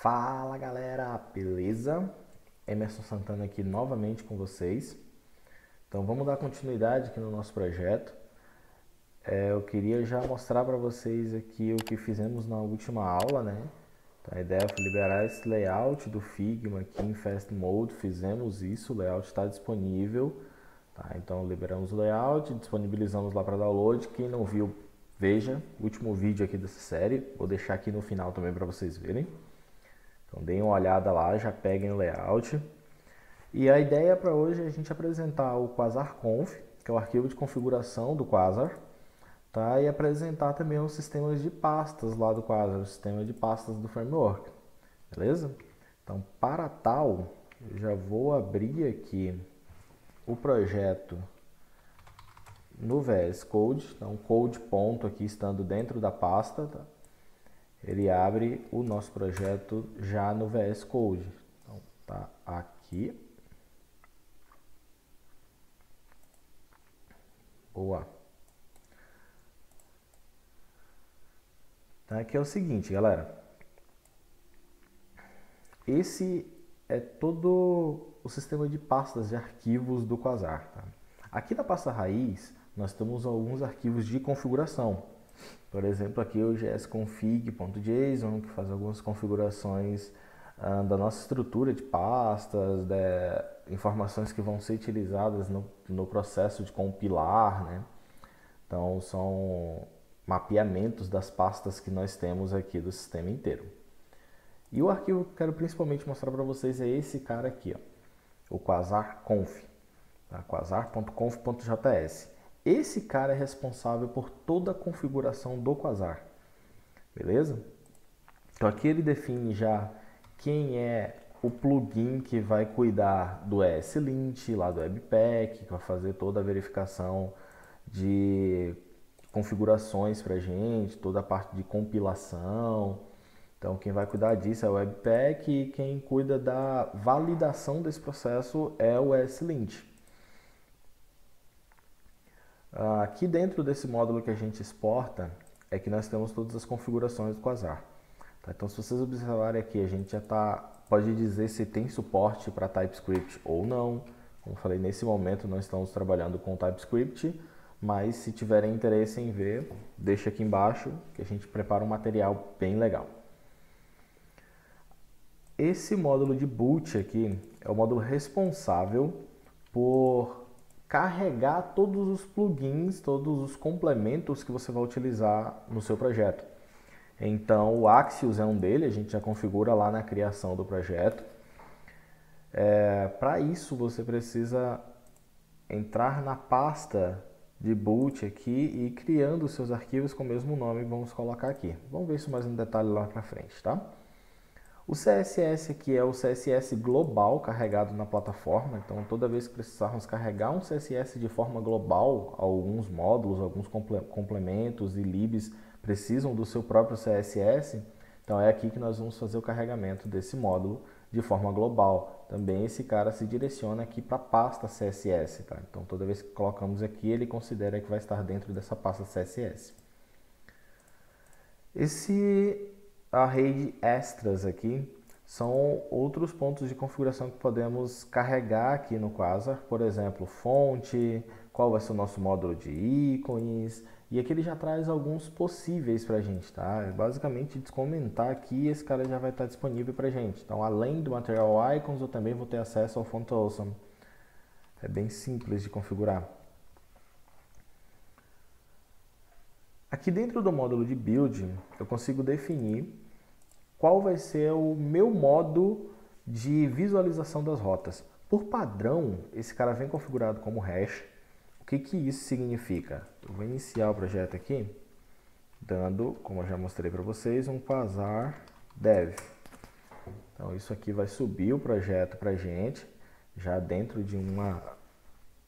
Fala galera, beleza? Emerson Santana aqui novamente com vocês. Então vamos dar continuidade aqui no nosso projeto. Eu queria já mostrar para vocês aqui o que fizemos na última aula, né? Então, a ideia foi liberar esse layout do Figma aqui em Fast Mode. Fizemos isso, o layout está disponível. Tá? Então liberamos o layout, disponibilizamos lá para download. Quem não viu, veja o último vídeo aqui dessa série. Vou deixar aqui no final também para vocês verem. Então deem uma olhada lá, já peguem o layout. E a ideia para hoje é a gente apresentar o QuasarConf, que é o arquivo de configuração do Quasar, tá? E apresentar também os sistemas de pastas lá do Quasar, o sistema de pastas do framework, beleza? Então para tal, eu já vou abrir aqui o projeto no VS Code, então code ponto aqui estando dentro da pasta, tá? Ele abre o nosso projeto já no VS Code. Então, tá aqui. Boa. Então, aqui é o seguinte, galera. Esse é todo o sistema de pastas de arquivos do Quasar. Tá? Aqui na pasta raiz, nós temos alguns arquivos de configuração. Por exemplo, aqui o gsconfig.json, que faz algumas configurações da nossa estrutura de pastas, informações que vão ser utilizadas no processo de compilar, né? Então, são mapeamentos das pastas que nós temos aqui do sistema inteiro. E o arquivo que eu quero principalmente mostrar para vocês é esse cara aqui, ó, o quasarconf, tá? quasar.conf.js. Esse cara é responsável por toda a configuração do Quasar, beleza? Então aqui ele define já quem é o plugin que vai cuidar do ESLint, lá do Webpack, que vai fazer toda a verificação de configurações para a gente, toda a parte de compilação. Então quem vai cuidar disso é o Webpack e quem cuida da validação desse processo é o ESLint. Aqui dentro desse módulo que a gente exporta é que nós temos todas as configurações do Quasar. Tá? Então se vocês observarem aqui, a gente já pode dizer se tem suporte para TypeScript ou não. Como falei, nesse momento não estamos trabalhando com TypeScript, mas se tiverem interesse em ver, deixa aqui embaixo que a gente prepara um material bem legal. Esse módulo de boot aqui é o módulo responsável por carregar todos os plugins, todos os complementos que você vai utilizar no seu projeto. Então o Axios é um dele, a gente já configura lá na criação do projeto. Para isso você precisa entrar na pasta de boot aqui e ir criando os seus arquivos com o mesmo nome, vamos colocar aqui. Vamos ver isso mais em detalhe lá para frente, tá? O CSS aqui é o CSS global carregado na plataforma, então toda vez que precisarmos carregar um CSS de forma global, alguns módulos, alguns complementos e libs precisam do seu próprio CSS, então é aqui que nós vamos fazer o carregamento desse módulo de forma global. Também esse cara se direciona aqui para a pasta CSS, tá? Então toda vez que colocamos aqui, ele considera que vai estar dentro dessa pasta CSS. Esse array de extras aqui são outros pontos de configuração que podemos carregar aqui no Quasar, por exemplo, fonte, qual vai ser o nosso módulo de ícones, e aqui ele já traz alguns possíveis para a gente, tá? Basicamente, descomentar aqui, esse cara já vai estar disponível para a gente. Então, além do Material Icons, eu também vou ter acesso ao Font Awesome. É bem simples de configurar. Aqui dentro do módulo de Build, eu consigo definir qual vai ser o meu modo de visualização das rotas. Por padrão, esse cara vem configurado como hash. O que isso significa? Eu vou iniciar o projeto aqui, dando, como eu já mostrei para vocês, um quasar dev. Então isso aqui vai subir o projeto para a gente, já dentro de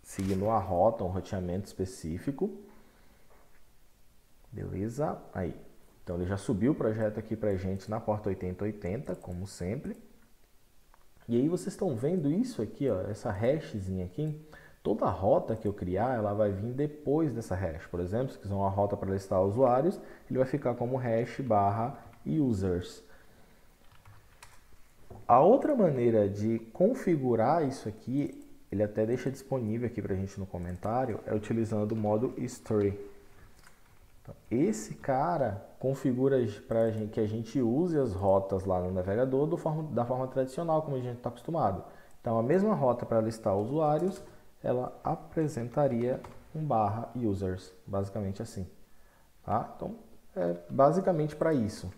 seguindo uma rota, um roteamento específico. Beleza? Aí. Então ele já subiu o projeto aqui para a gente na porta 8080, como sempre. E aí vocês estão vendo isso aqui, ó, essa hashzinha aqui. Toda rota que eu criar, ela vai vir depois dessa hash. Por exemplo, se quiser uma rota para listar usuários, ele vai ficar como hash barra users. A outra maneira de configurar isso aqui, ele até deixa disponível aqui para a gente no comentário, é utilizando o modo History. Então, esse cara configura para que a gente use as rotas lá no navegador da forma tradicional, como a gente está acostumado. Então, a mesma rota para listar usuários, ela apresentaria um /users, basicamente assim. Tá? Então, é basicamente para isso.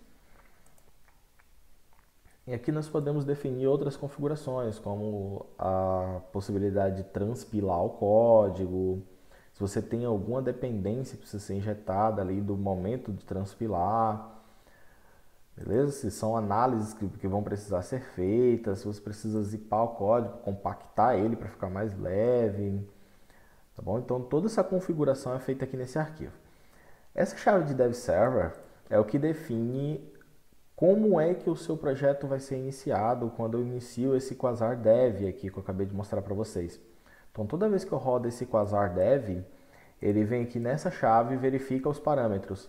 E aqui nós podemos definir outras configurações, como a possibilidade de transpilar o código, se você tem alguma dependência que precisa ser injetada ali do momento de transpilar, beleza? Se são análises que vão precisar ser feitas, se você precisa zipar o código, compactar ele para ficar mais leve, tá bom? Então toda essa configuração é feita aqui nesse arquivo. Essa chave de dev server é o que define como é que o seu projeto vai ser iniciado quando eu inicio esse Quasar Dev aqui que eu acabei de mostrar para vocês. Então toda vez que eu rodo esse Quasar Dev, ele vem aqui nessa chave e verifica os parâmetros.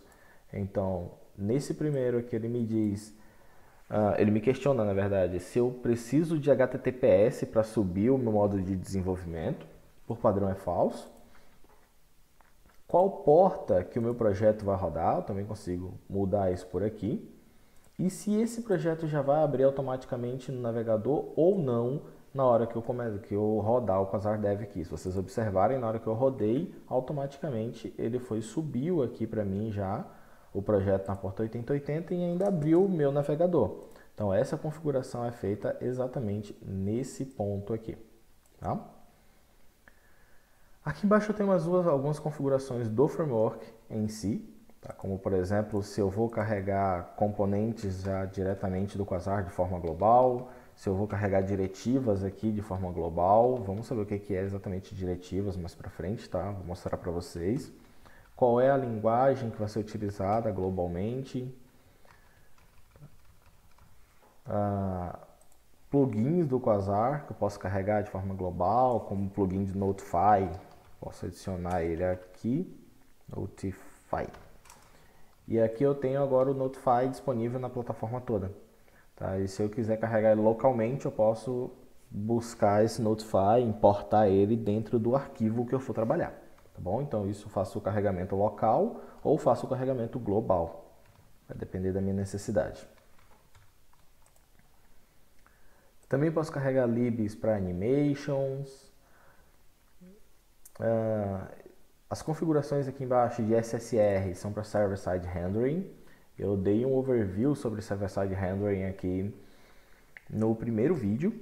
Então, nesse primeiro aqui ele me diz, ele me questiona na verdade, se eu preciso de HTTPS para subir o meu modo de desenvolvimento, por padrão é falso. Qual porta que o meu projeto vai rodar, eu também consigo mudar isso por aqui. E se esse projeto já vai abrir automaticamente no navegador ou não na hora que eu rodar o Quasar Dev aqui. Se vocês observarem, na hora que eu rodei, automaticamente ele subiu aqui para mim já o projeto na porta 8080 e ainda abriu o meu navegador. Então essa configuração é feita exatamente nesse ponto aqui. Tá? Aqui embaixo eu tenho algumas configurações do framework em si. Tá? Como, por exemplo, se eu vou carregar componentes já diretamente do Quasar de forma global, se eu vou carregar diretivas aqui de forma global. Vamos saber o que é exatamente diretivas mais para frente, tá? Vou mostrar para vocês. Qual é a linguagem que vai ser utilizada globalmente. Plugins do Quasar que eu posso carregar de forma global, como o plugin de Notify. Posso adicionar ele aqui, Notify. E aqui eu tenho agora o Notify disponível na plataforma toda. Tá? E se eu quiser carregar ele localmente, eu posso buscar esse Notify, importar ele dentro do arquivo que eu for trabalhar. Tá bom? Então isso eu faço o carregamento local ou faço o carregamento global. Vai depender da minha necessidade. Também posso carregar libs para animations. As configurações aqui embaixo de SSR são para Server-Side Rendering. Eu dei um overview sobre Server-Side Rendering aqui no primeiro vídeo,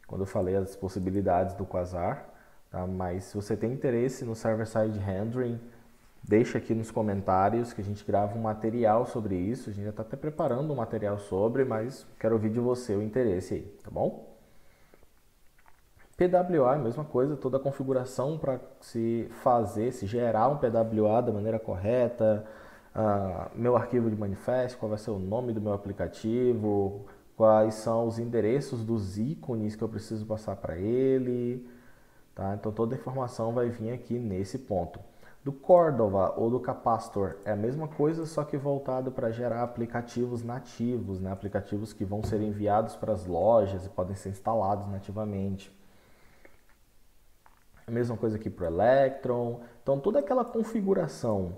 quando eu falei as possibilidades do Quasar. Tá? Mas se você tem interesse no Server-Side Rendering, deixa aqui nos comentários que a gente grava um material sobre isso. A gente já está até preparando um material sobre, mas quero ouvir de você o interesse aí, tá bom? PWA é a mesma coisa, toda a configuração para se gerar um PWA da maneira correta, meu arquivo de manifesto, qual vai ser o nome do meu aplicativo, quais são os endereços dos ícones que eu preciso passar para ele, tá? Então toda a informação vai vir aqui nesse ponto. Do Cordova ou do Capacitor é a mesma coisa, só que voltado para gerar aplicativos nativos, né? Aplicativos que vão ser enviados para as lojas e podem ser instalados nativamente. A mesma coisa aqui para o Electron. Então toda aquela configuração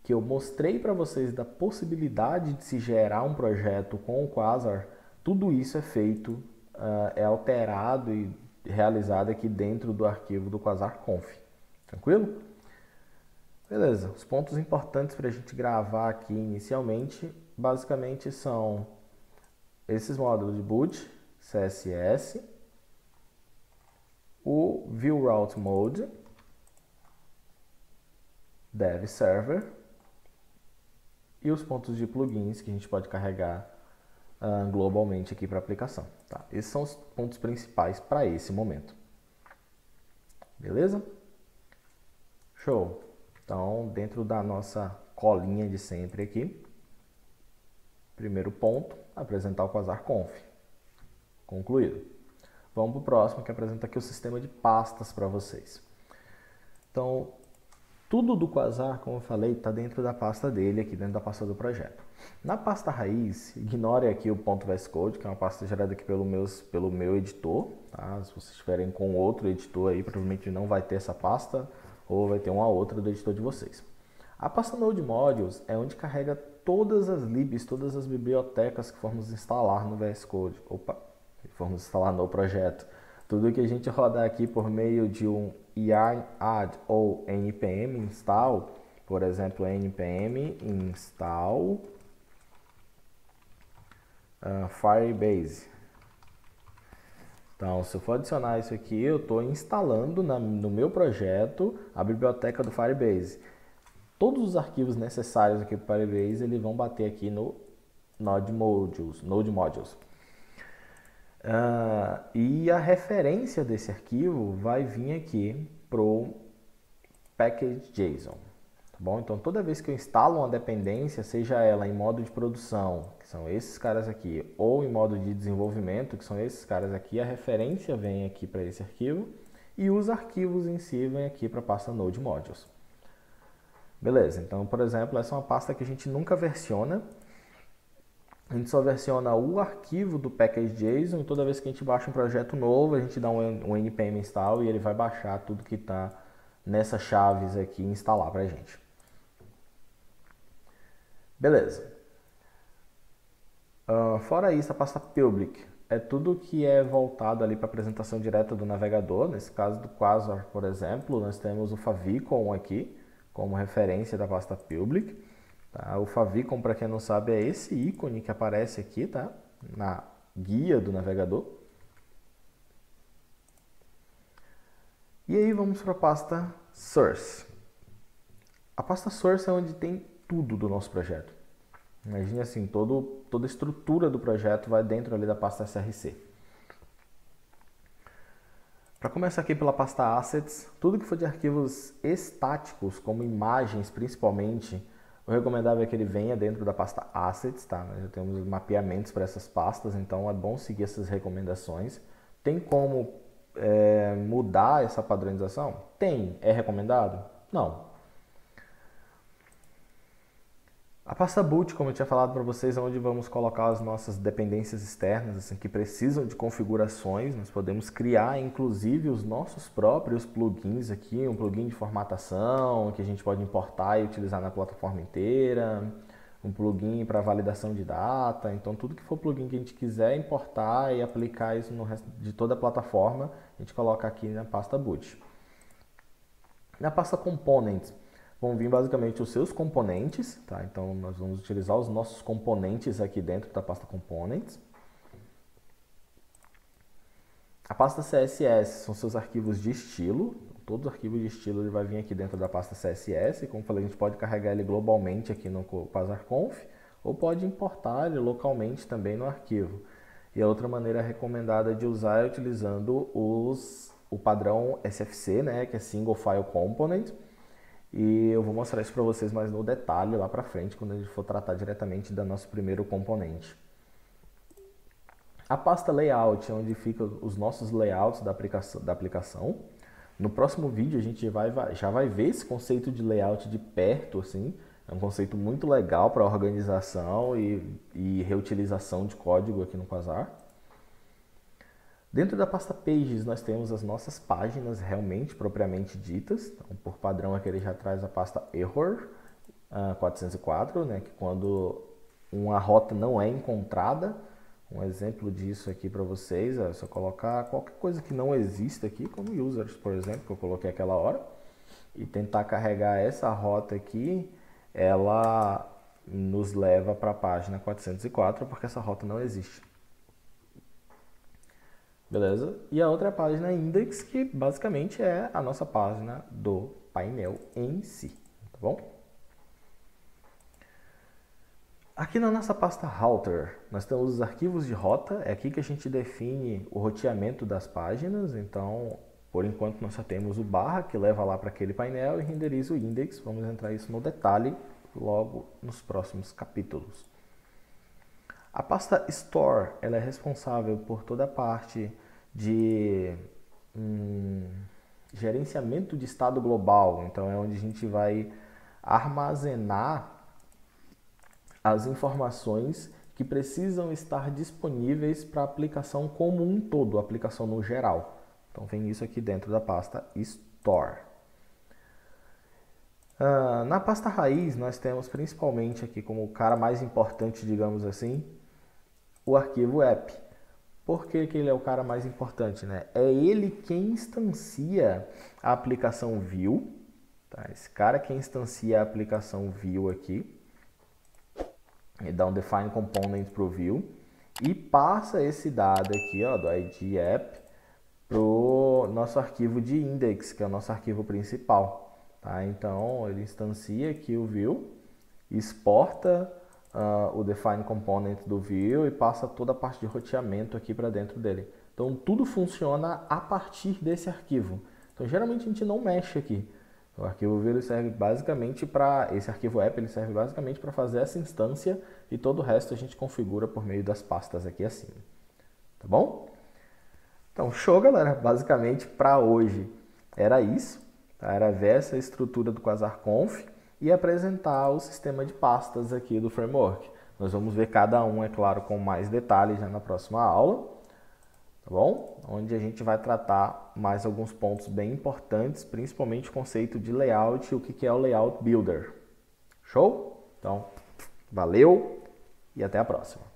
que eu mostrei para vocês da possibilidade de se gerar um projeto com o Quasar, tudo isso é feito, é alterado e realizado aqui dentro do arquivo do Quasar Conf. Tranquilo? Beleza, os pontos importantes para a gente gravar aqui inicialmente, basicamente são esses módulos de boot, CSS, o View Route Mode, Dev Server e os pontos de plugins que a gente pode carregar globalmente aqui para a aplicação. Tá? Esses são os pontos principais para esse momento. Beleza? Show! Então, dentro da nossa colinha de sempre aqui, primeiro ponto, apresentar o Quasar Conf. Concluído. Vamos para o próximo, que apresenta aqui o sistema de pastas para vocês. Então, Tudo do Quasar, como eu falei, está dentro da pasta dele, aqui dentro da pasta do projeto. Na pasta raiz, ignore aqui o .vs Code, que é uma pasta gerada aqui pelo meu editor. Tá? Se vocês estiverem com outro editor aí, provavelmente não vai ter essa pasta, ou vai ter uma outra do editor de vocês. A pasta Node Modules é onde carrega todas as libs, todas as bibliotecas que formos instalar no VS Code. Que formos instalar no projeto. Tudo que a gente rodar aqui por meio de um yarn add ou npm install, por exemplo, npm install Firebase. Então, se eu for adicionar isso aqui, eu estou instalando no meu projeto a biblioteca do Firebase. Todos os arquivos necessários aqui para o Firebase, eles vão bater aqui no Node Modules. E a referência desse arquivo vai vir aqui pro package.json, tá bom? Então toda vez que eu instalo uma dependência, seja ela em modo de produção, que são esses caras aqui, ou em modo de desenvolvimento, que são esses caras aqui, a referência vem aqui para esse arquivo e os arquivos em si vêm aqui para a pasta Node Modules. Beleza, então por exemplo, essa é uma pasta que a gente nunca versiona. A gente só versiona o arquivo do package.json e toda vez que a gente baixa um projeto novo, a gente dá um npm install e ele vai baixar tudo que está nessas chaves aqui e instalar para a gente. Beleza. Fora isso, a pasta public é tudo que é voltado ali para a apresentação direta do navegador. Nesse caso do Quasar, por exemplo, nós temos o favicon aqui como referência da pasta public. Tá? O favicon, para quem não sabe, é esse ícone que aparece aqui, tá? Na guia do navegador. E aí vamos para a pasta source. A pasta source é onde tem tudo do nosso projeto. Imagine assim, toda a estrutura do projeto vai dentro ali da pasta src. Para começar aqui pela pasta assets, tudo que for de arquivos estáticos, como imagens principalmente, o recomendável é que ele venha dentro da pasta Assets, tá? Nós já temos mapeamentos para essas pastas, então é bom seguir essas recomendações. Tem como mudar essa padronização? Tem. É recomendado? Não. A pasta boot, como eu tinha falado para vocês, é onde vamos colocar as nossas dependências externas, assim, que precisam de configurações. Nós podemos criar, inclusive, os nossos próprios plugins aqui, um plugin de formatação que a gente pode importar e utilizar na plataforma inteira, um plugin para validação de data. Então, tudo que for plugin que a gente quiser importar e aplicar isso no resto de toda a plataforma, a gente coloca aqui na pasta boot. Na pasta components, vão vir basicamente os seus componentes, tá? Então nós vamos utilizar os nossos componentes aqui dentro da pasta components. A pasta CSS são seus arquivos de estilo. Todo arquivo de estilo ele vai vir aqui dentro da pasta CSS. Como eu falei, a gente pode carregar ele globalmente aqui no quasar.conf ou pode importar ele localmente também no arquivo. E a outra maneira recomendada de usar é utilizando o padrão SFC, né, que é Single File Component. E eu vou mostrar isso para vocês mais no detalhe lá para frente, quando a gente for tratar diretamente do nosso primeiro componente. A pasta Layout é onde ficam os nossos layouts da aplicação. No próximo vídeo a gente já vai ver esse conceito de layout de perto, assim. É um conceito muito legal para organização e reutilização de código aqui no Quasar. Dentro da pasta Pages, nós temos as nossas páginas realmente, propriamente ditas. Então, por padrão, aqui ele já traz a pasta Error 404, né, que quando uma rota não é encontrada. Um exemplo disso aqui para vocês é só colocar qualquer coisa que não exista aqui, como users, por exemplo, que eu coloquei aquela hora, e tentar carregar essa rota aqui, ela nos leva para a página 404, porque essa rota não existe. Beleza? E a outra página index, que basicamente é a nossa página do painel em si, tá bom? Aqui na nossa pasta router, nós temos os arquivos de rota, é aqui que a gente define o roteamento das páginas, então, por enquanto nós só temos o barra que leva lá para aquele painel e renderiza o index, vamos entrar isso no detalhe logo nos próximos capítulos. A pasta Store, ela é responsável por toda a parte de gerenciamento de estado global. Então é onde a gente vai armazenar as informações que precisam estar disponíveis para a aplicação como um todo, a aplicação no geral. Então vem isso aqui dentro da pasta Store. Na pasta raiz, nós temos principalmente aqui como o cara mais importante, digamos assim, o arquivo app. Por que ele é o cara mais importante, né? É ele quem instancia a aplicação view. Tá? Esse cara quem instancia a aplicação view aqui. Ele dá um define component para o view e passa esse dado aqui, ó, do ID app para o nosso arquivo de index, que é o nosso arquivo principal. Tá? Então, ele instancia aqui o view, exporta o define component do view e passa toda a parte de roteamento aqui para dentro dele. Então, tudo funciona a partir desse arquivo. Então, geralmente a gente não mexe aqui. O arquivo view ele serve basicamente para esse arquivo app, ele serve basicamente para fazer essa instância e todo o resto a gente configura por meio das pastas aqui acima. Tá bom? Então, show, galera. Basicamente para hoje era isso. Tá? Era ver essa estrutura do Quasar Conf e apresentar o sistema de pastas aqui do framework. Nós vamos ver cada um, é claro, com mais detalhes já na próxima aula. Tá bom? Onde a gente vai tratar mais alguns pontos bem importantes, principalmente o conceito de layout e o que é o Layout Builder. Show? Então, valeu e até a próxima.